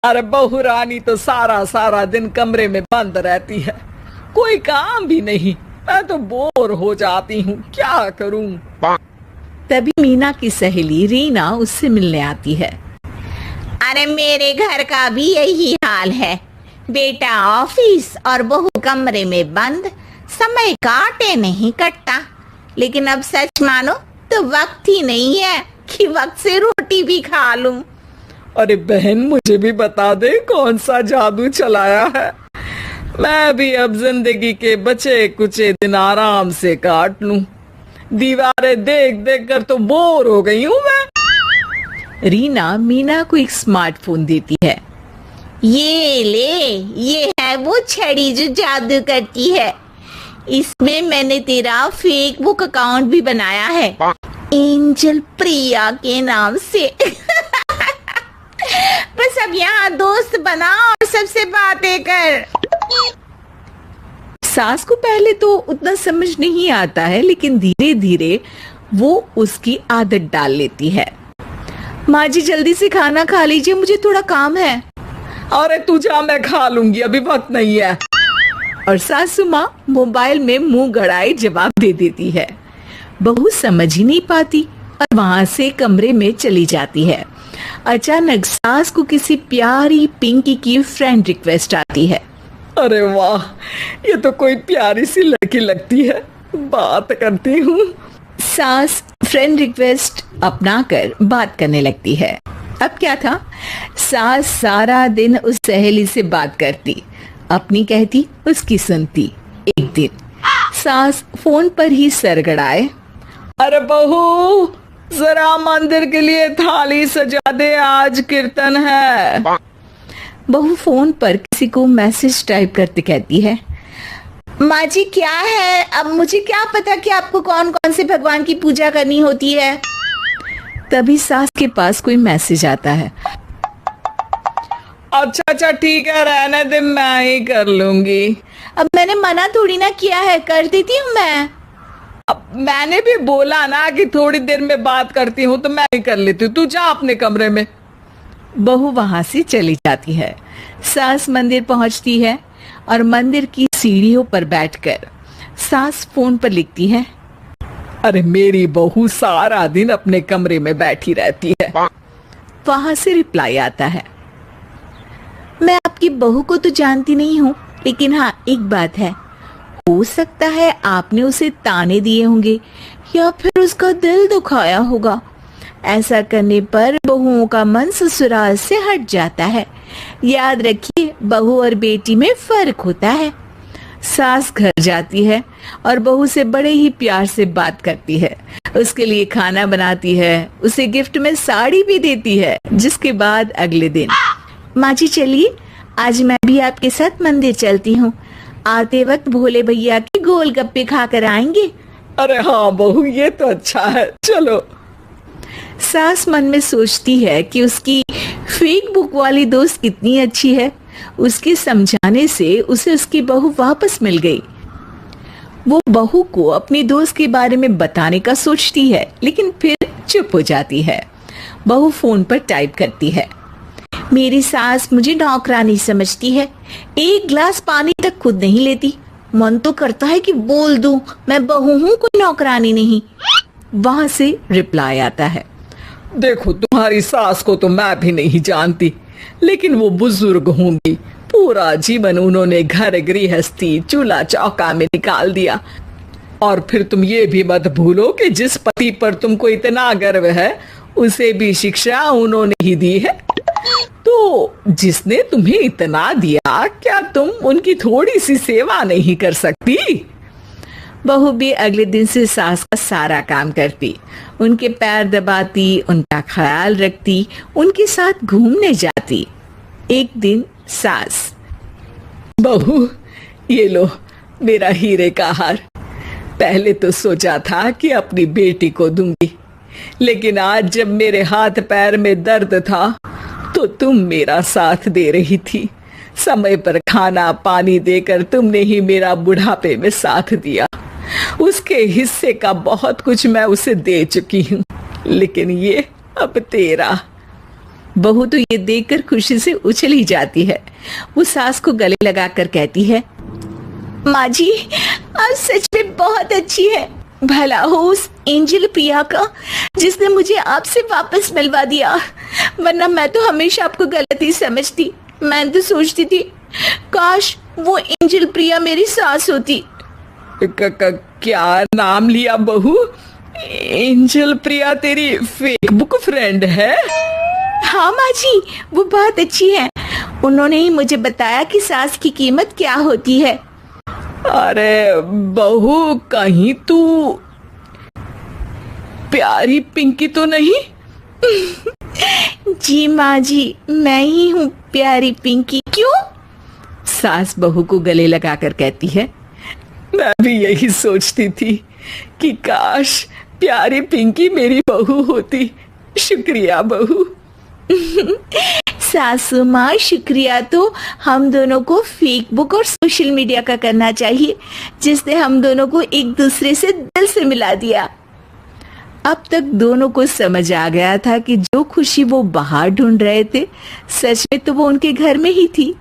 अरे बहू रानी तो सारा सारा दिन कमरे में बंद रहती है, कोई काम भी नहीं। मैं तो बोर हो जाती हूँ, क्या करूँ। तभी मीना की सहेली रीना उससे मिलने आती है। अरे मेरे घर का भी यही हाल है, बेटा ऑफिस और बहू कमरे में बंद, समय काटे नहीं कटता। लेकिन अब सच मानो तो वक्त ही नहीं है कि वक्त से रोटी भी खा लूं। अरे बहन, मुझे भी बता दे कौन सा जादू चलाया है, मैं भी अब जिंदगी के बचे कुचे दिन आराम से काट लूं। दीवारें देख देख कर तो बोर हो गई हूँ मैं। रीना मीना को एक स्मार्टफोन देती है। ये ले, ये है वो छड़ी जो जादू करती है। इसमें मैंने तेरा फेसबुक अकाउंट भी बनाया है, एंजल प्रिया के नाम से। बस अब यहाँ दोस्त बना और सबसे बातें कर। सास को पहले तो उतना समझ नहीं आता है, लेकिन धीरे धीरे वो उसकी आदत डाल लेती है। माँ जी जल्दी से खाना खा लीजिए, मुझे थोड़ा काम है। अरे तू जा, मैं खा लूंगी, अभी वक्त नहीं है। और सासू माँ मोबाइल में मुंह गड़ाए जवाब दे देती है। बहू समझ ही नहीं पाती और वहां से कमरे में चली जाती है। अचानक सास को किसी प्यारी पिंकी की फ्रेंड रिक्वेस्ट आती है। अरे वाह, ये तो कोई प्यारी सी लड़की लगती है, बात करती हूँ। सास फ्रेंड रिक्वेस्ट अपनाकर बात करने लगती है। अब क्या था, सास सारा दिन उस सहेली से बात करती, अपनी कहती उसकी सुनती। एक दिन सास फोन पर ही सरगड़ाए, अरे बहू जरा मंदिर के लिए थाली सजा दे, आज कीर्तन है। बहू फोन पर किसी को मैसेज टाइप करते कहती है, माँ जी क्या है, अब मुझे क्या पता कि आपको कौन कौन से भगवान की पूजा करनी होती है। तभी सास के पास कोई मैसेज आता है। अच्छा अच्छा ठीक है, रहने दे, मैं ही कर लूंगी। अब मैंने मना थोड़ी ना किया है, कर देती हूँ मैं। अब मैंने भी बोला ना कि थोड़ी देर में बात करती हूँ, तो मैं ही कर लेती हूँ, तू जा अपने कमरे में। बहू वहां से चली जाती है। सास मंदिर पहुंचती है और मंदिर की सीढ़ियों पर बैठकर सास फोन पर लिखती है, अरे मेरी बहू सारा दिन अपने कमरे में बैठी रहती है। वहां से रिप्लाई आता है, मैं आपकी बहू को तो जानती नहीं हूँ, लेकिन हाँ एक बात है, हो सकता है आपने उसे ताने दिए होंगे या फिर उसका दिल दुखाया होगा। ऐसा करने पर बहुओं का मन ससुराल से हट जाता है। याद रखिए, बहू और बेटी में फर्क होता है। सास घर जाती है और बहू से बड़े ही प्यार से बात करती है, उसके लिए खाना बनाती है, उसे गिफ्ट में साड़ी भी देती है। जिसके बाद अगले दिन, माँ जी चलिए, आज मैं भी आपके साथ मंदिर चलती हूँ, आते वक्त भोले भैया के गोलगप्पे खाकर आएंगे। अरे हाँ बहू, ये तो अच्छा है, चलो। सास मन में सोचती है कि उसकी फेक बुक वाली दोस्त कितनी अच्छी है, उसके समझाने से उसे उसकी बहू वापस मिल गई। वो बहू को अपनी दोस्त के बारे में बताने का सोचती है, लेकिन फिर चुप हो जाती है। बहू फोन पर टाइप करती है, मेरी सास मुझे नौकरानी समझती है, एक गिलास पानी तक खुद नहीं लेती। मन तो करता है कि बोल दूं, मैं बहू हूँ, कोई नौकरानी नहीं। वहां से रिप्लाई आता है, देखो तुम्हारी सास को तो मैं भी नहीं जानती, लेकिन वो बुजुर्ग होंगी, पूरा जीवन उन्होंने घर गृहस्थी चूल्हा चौका में निकाल दिया। और फिर तुम ये भी मत भूलो कि जिस पति पर तुमको इतना गर्व है, उसे भी शिक्षा उन्होंने ही दी है। तो जिसने तुम्हें इतना दिया, क्या तुम उनकी थोड़ी सी सेवा नहीं कर सकती? बहू भी अगले दिन से सास का सारा काम करती, उनके पैर दबाती, उनका ख्याल रखती, उनके साथ घूमने जाती। एक दिन सास, बहू ये लो मेरा हीरे का हार, पहले तो सोचा था कि अपनी बेटी को दूंगी, लेकिन आज जब मेरे हाथ पैर में दर्द था तो तुम मेरा साथ दे रही थी। समय पर खाना पानी देकर तुमने ही मेरा बुढ़ापे में साथ दिया। उसके हिस्से का बहुत कुछ मैं उसे दे चुकी हूँ, लेकिन ये अब तेरा। बहू तो ये देखकर खुशी से उछल ही जाती है। वो सास को गले लगाकर कहती है, माँ जी आप सच में बहुत अच्छी है। भला हो उस एंजल प्रिया का जिसने मुझे आपसे वापस मिलवा दिया, वरना मैं तो हमेशा आपको गलत ही समझती। मैं तो सोचती थी काश वो एंजल प्रिया मेरी सास होती। क्या नाम लिया बहू? एंजल प्रिया तेरी फेसबुक फ्रेंड है? हाँ माँ जी, वो बहुत अच्छी है। उन्होंने ही मुझे बताया कि सास की कीमत क्या होती है। अरे बहू, कहीं तू प्यारी पिंकी तो नहीं? जी माँ जी, मैं ही हूँ प्यारी पिंकी। क्यों? सास बहू को गले लगाकर कहती है, मैं भी यही सोचती थी कि काश प्यारी पिंकी मेरी बहू होती। शुक्रिया बहू। सासू माँ, शुक्रिया तो हम दोनों को फेसबुक और सोशल मीडिया का करना चाहिए, जिसने हम दोनों को एक दूसरे से दिल से मिला दिया। अब तक दोनों को समझ आ गया था कि जो खुशी वो बाहर ढूंढ रहे थे, सच में तो वो उनके घर में ही थी।